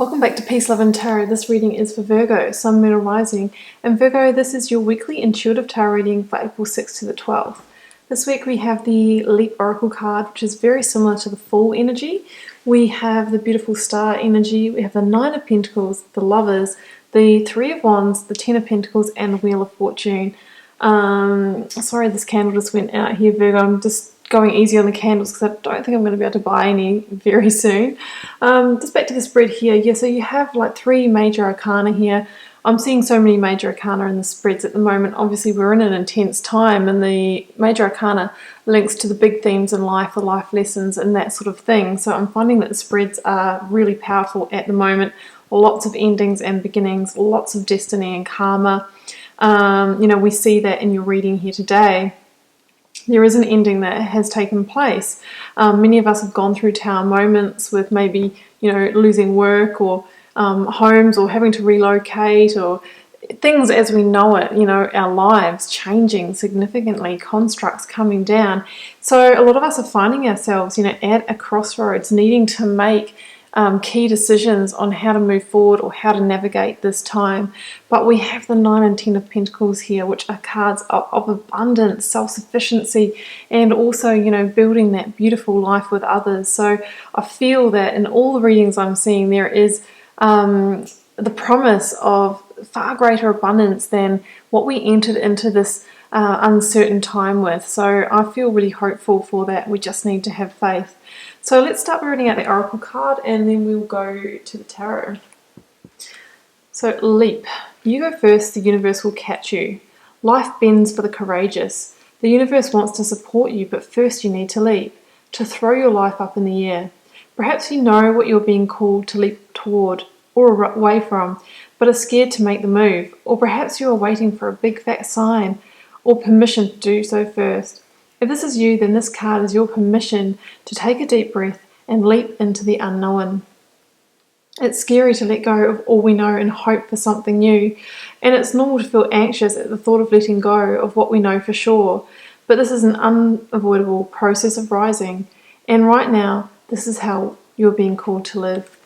Welcome back to Peace, Love and Tarot. This reading is for Virgo, Sun, Moon or Rising. And Virgo, this is your weekly intuitive tarot reading for April 6th to the 12th. This week we have the Leap Oracle card, which is very similar to the Fool energy. We have the beautiful Star energy. We have the Nine of Pentacles, the Lovers, the Three of Wands, the Ten of Pentacles, and the Wheel of Fortune. Sorry this candle just went out here, Virgo. I'm just going easy on the candles because I don't think I'm going to be able to buy any very soon. Just back to the spread here. Yeah, so you have like three major arcana here. I'm seeing so many major arcana in the spreads at the moment. Obviously, we're in an intense time, and the major arcana links to the big themes in life, the life lessons, and that sort of thing. So I'm finding that the spreads are really powerful at the moment. Lots of endings and beginnings, lots of destiny and karma. We see that in your reading here today. There is an ending that has taken place. Many of us have gone through tower moments with maybe, losing work or homes or having to relocate or things as we know it, our lives changing significantly, constructs coming down. So a lot of us are finding ourselves, at a crossroads, needing to make key decisions on how to move forward or how to navigate this time. But we have the 9 and 10 of Pentacles here, which are cards of abundance, self-sufficiency, and also, building that beautiful life with others. So I feel that in all the readings I'm seeing, there is the promise of far greater abundance than what we entered into this uncertain time with. So I feel really hopeful for that. We just need to have faith. So let's start by reading out the Oracle card and then we'll go to the Tarot. So Leap. You go first, the universe will catch you. Life bends for the courageous. The universe wants to support you, but first you need to leap, to throw your life up in the air. Perhaps you know what you're being called to leap toward or away from, but are scared to make the move. Or perhaps you are waiting for a big fat sign or permission to do so first. If this is you, then this card is your permission to take a deep breath and leap into the unknown. It's scary to let go of all we know and hope for something new, and it's normal to feel anxious at the thought of letting go of what we know for sure. But this is an unavoidable process of rising, and right now, this is how you're being called to live.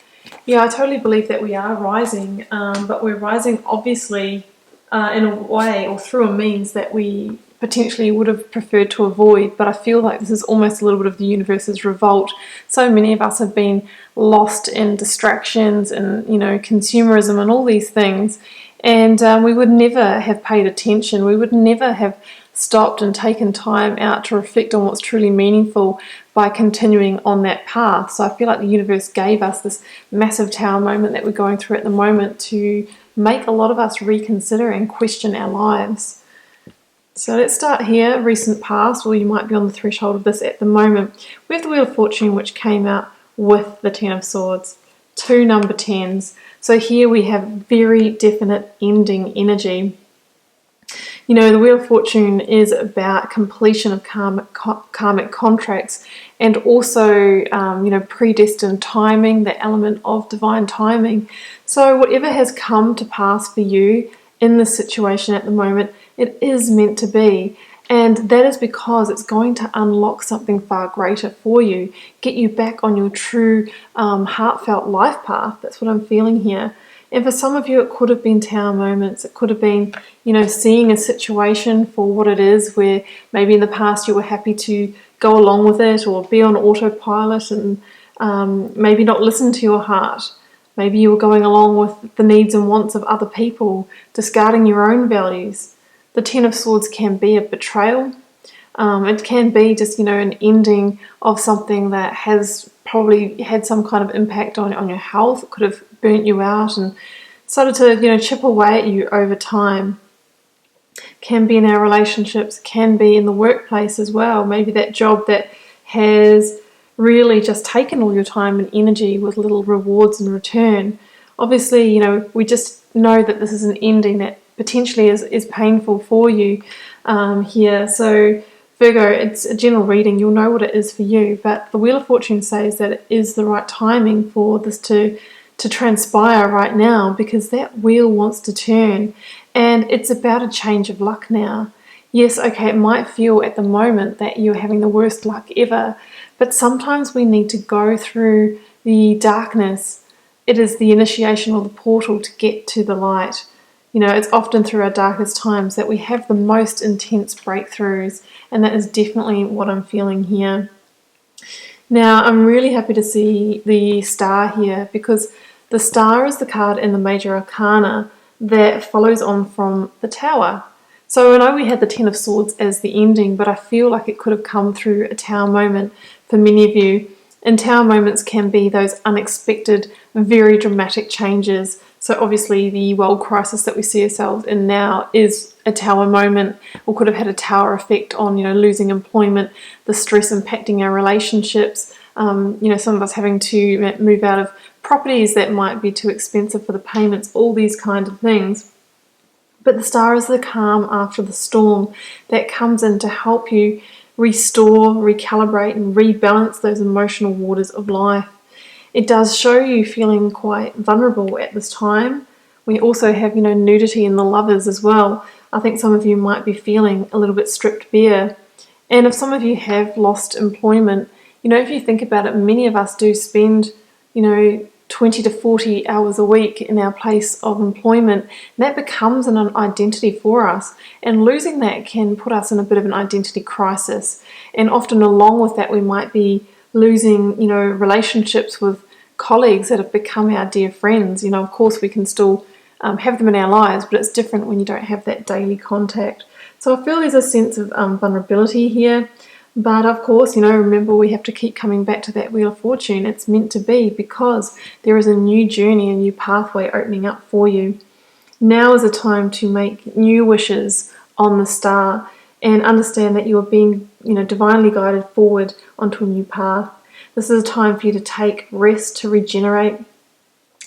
Yeah, I totally believe that we are rising, but we're rising obviously in a way or through a means that we potentially would have preferred to avoid, but I feel like this is almost a little bit of the universe's revolt. So many of us have been lost in distractions and consumerism and all these things, and we would never have paid attention. We would never have stopped and taken time out to reflect on what's truly meaningful by continuing on that path. So I feel like the universe gave us this massive tower moment that we're going through at the moment to make a lot of us reconsider and question our lives. So let's start here, recent past, or you might be on the threshold of this at the moment. We have the Wheel of Fortune, which came out with the 10 of Swords, 2 number 10s. So here we have very definite ending energy. The Wheel of Fortune is about completion of karmic contracts and also, predestined timing, the element of divine timing. So whatever has come to pass for you in this situation at the moment, it is meant to be. And that is because it's going to unlock something far greater for you, get you back on your true heartfelt life path. That's what I'm feeling here. And for some of you, it could have been tower moments. It could have been, seeing a situation for what it is, where maybe in the past you were happy to go along with it or be on autopilot and maybe not listen to your heart. Maybe you were going along with the needs and wants of other people, discarding your own values. The 10 of Swords can be a betrayal. It can be just, an ending of something that has probably had some kind of impact on your health. It could have burnt you out and started to, chip away at you over time. Can be in our relationships, can be in the workplace as well. Maybe that job that has really just taken all your time and energy with little rewards in return. Obviously, we just know that this is an ending that potentially is painful for you here. So Virgo, it's a general reading. You'll know what it is for you, but the Wheel of Fortune says that it is the right timing for this to transpire right now, because that wheel wants to turn, and it's about a change of luck now. Yes, okay, it might feel at the moment that you're having the worst luck ever, but sometimes we need to go through the darkness it is the initiation or the portal to get to the light. You know, it's often through our darkest times that we have the most intense breakthroughs, and that is definitely what I'm feeling here. Now, I'm really happy to see the star here, because the star is the card in the major arcana that follows on from the tower. So I know we had the Ten of Swords as the ending, but I feel like it could have come through a tower moment for many of you. And tower moments can be those unexpected, very dramatic changes. So obviously the world crisis that we see ourselves in now is a tower moment, or could have had a tower effect on, you know, losing employment, the stress impacting our relationships, you know, some of us having to move out of properties that might be too expensive for the payments, all these kind of things. But the star is the calm after the storm that comes in to help you restore, recalibrate, and rebalance those emotional waters of life. It does show you feeling quite vulnerable at this time. We also have, you know, nudity in the Lovers as well. I think some of you might be feeling a little bit stripped bare. And if some of you have lost employment, you know, if you think about it, many of us do spend, you know, 20 to 40 hours a week in our place of employment. That becomes an identity for us, and losing that can put us in a bit of an identity crisis. And often along with that, we might be losing, you know, relationships with colleagues that have become our dear friends. You know, of course we can still have them in our lives, but it's different when you don't have that daily contact. So I feel there's a sense of vulnerability here. But of course, you know, remember, we have to keep coming back to that Wheel of Fortune. It's meant to be, because there is a new journey, a new pathway opening up for you. Now is a time to make new wishes on the star and understand that you are being, you know, divinely guided forward onto a new path. This is a time for you to take rest, to regenerate,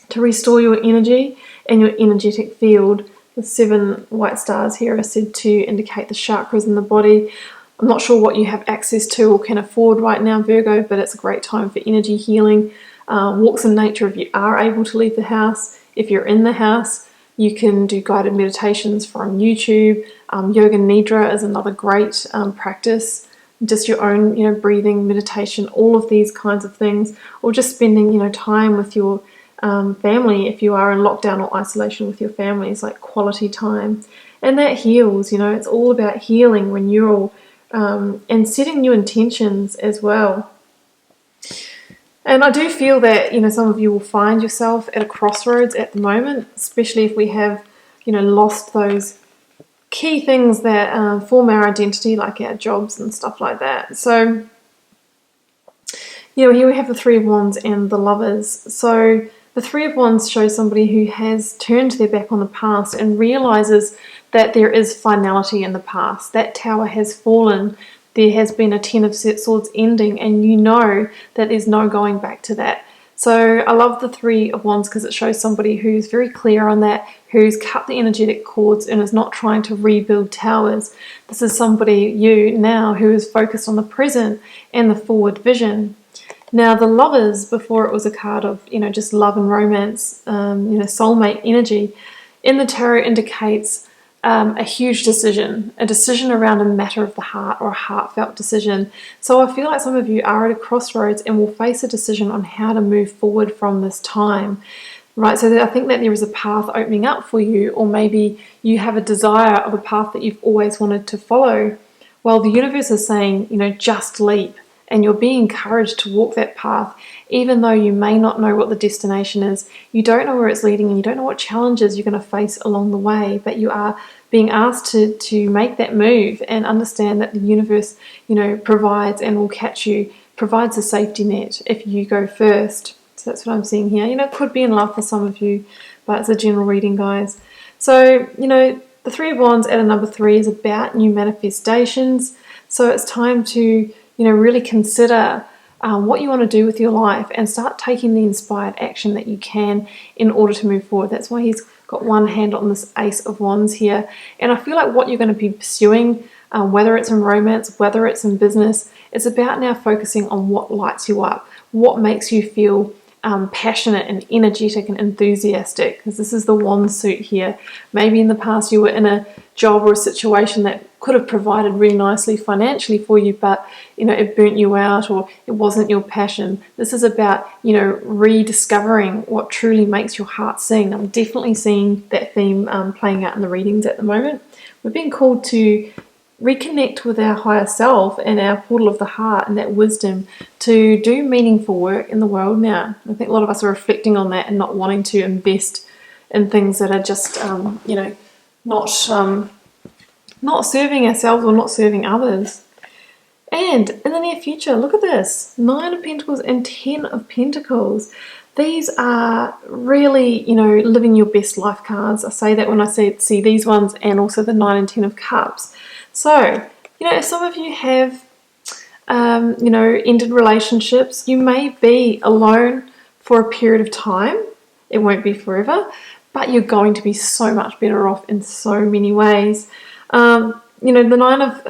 to restore your energy and your energetic field. The 7 white stars here are said to indicate the chakras in the body. I'm not sure what you have access to or can afford right now, Virgo, but it's a great time for energy healing. Walks in nature if you are able to leave the house. If you're in the house, you can do guided meditations from YouTube. Yoga Nidra is another great practice. Just your own, you know, breathing, meditation, all of these kinds of things. Or just spending, you know, time with your family if you are in lockdown or isolation with your family. It's like quality time. And that heals, you know, it's all about healing, renewal, and setting new intentions as well. And I do feel that, you know, some of you will find yourself at a crossroads at the moment, especially if we have, you know, lost those key things that form our identity, like our jobs and stuff like that. So, you know, here we have the Three of Wands and the Lovers. So the Three of Wands shows somebody who has turned their back on the past and realizes that there is finality in the past. That tower has fallen. There has been a Ten of Swords ending, and you know that there's no going back to that. So I love the Three of Wands because it shows somebody who's very clear on that, who's cut the energetic cords and is not trying to rebuild towers. This is somebody, you now, who is focused on the present and the forward vision. Now the Lovers, before it was a card of, you know, just love and romance, you know, soulmate energy, in the tarot indicates a huge decision, a decision around a matter of the heart or a heartfelt decision. So I feel like some of you are at a crossroads and will face a decision on how to move forward from this time, right? So I think that there is a path opening up for you, or maybe you have a desire of a path that you've always wanted to follow. Well, the universe is saying, you know, just leap. And you're being encouraged to walk that path, even though you may not know what the destination is. You don't know where it's leading, and you don't know what challenges you're going to face along the way, but you are being asked to make that move and understand that the universe, you know, provides and will catch you, provides a safety net if you go first. So that's what I'm seeing here. You know, it could be in love for some of you, but it's a general reading, guys. So, you know, the Three of Wands at a number 3 is about new manifestations. So it's time to, you know, really consider what you want to do with your life and start taking the inspired action that you can in order to move forward. That's why he's got one hand on this Ace of Wands here. And I feel like what you're going to be pursuing, whether it's in romance, whether it's in business, it's about now focusing on what lights you up, what makes you feel passionate and energetic and enthusiastic, because this is the Wand suit here. Maybe in the past you were in a job or a situation that could have provided really nicely financially for you, but it burnt you out or it wasn't your passion. This is about rediscovering what truly makes your heart sing. I'm definitely seeing that theme playing out in the readings at the moment. We're being called to reconnect with our higher self and our portal of the heart and that wisdom to do meaningful work in the world now. I think a lot of us are reflecting on that and not wanting to invest in things that are just not serving ourselves or not serving others. And in the near future, look at this, 9 of Pentacles and 10 of Pentacles. These are really, living your best life cards. I say that when I see these ones, and also the 9 and 10 of Cups. So, if some of you have, ended relationships, you may be alone for a period of time. It won't be forever, but you're going to be so much better off in so many ways. The 9 of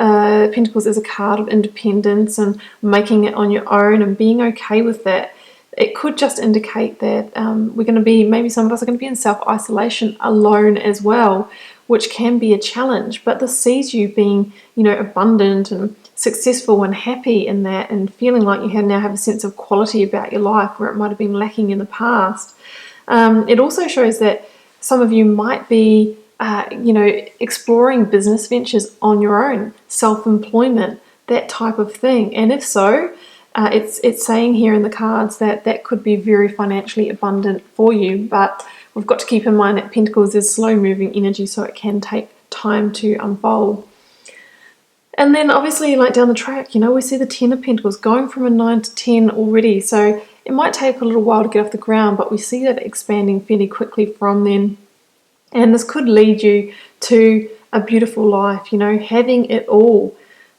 Pentacles is a card of independence and making it on your own and being okay with that. It could just indicate that maybe some of us are going to be in self-isolation alone as well, which can be a challenge. But this sees you being, abundant and successful and happy in that, and feeling like you now have a sense of quality about your life where it might have been lacking in the past. It also shows that some of you might be, exploring business ventures on your own, self-employment, that type of thing. And if so, it's saying here in the cards that could be very financially abundant for you, but we've got to keep in mind that Pentacles is slow-moving energy, so it can take time to unfold. And then obviously, down the track, we see the 10 of Pentacles going from a 9 to 10 already, so it might take a little while to get off the ground, but we see that expanding fairly quickly from then. And this could lead you to a beautiful life, having it all.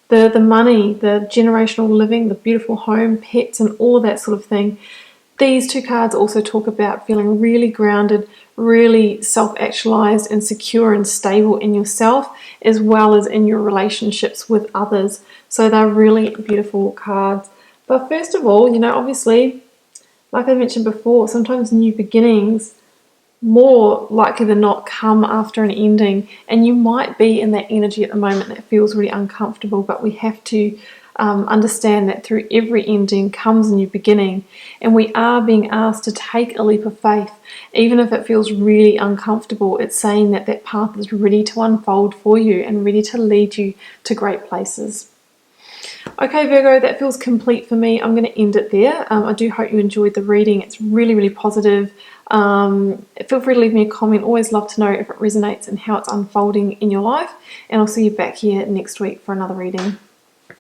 The money, the generational living, the beautiful home, pets, and all of that sort of thing. These two cards also talk about feeling really grounded, really self-actualized and secure and stable in yourself, as well as in your relationships with others. So they're really beautiful cards. But first of all, obviously, like I mentioned before, sometimes new beginnings more likely than not come after an ending, and you might be in that energy at the moment that feels really uncomfortable, but we have to understand that through every ending comes a new beginning, and we are being asked to take a leap of faith. Even if it feels really uncomfortable, it's saying that that path is ready to unfold for you and ready to lead you to great places. Okay, Virgo, that feels complete for me. I'm going to end it there. I do hope you enjoyed the reading. It's really, really positive. Feel free to leave me a comment. Always love to know if it resonates and how it's unfolding in your life. And I'll see you back here next week for another reading.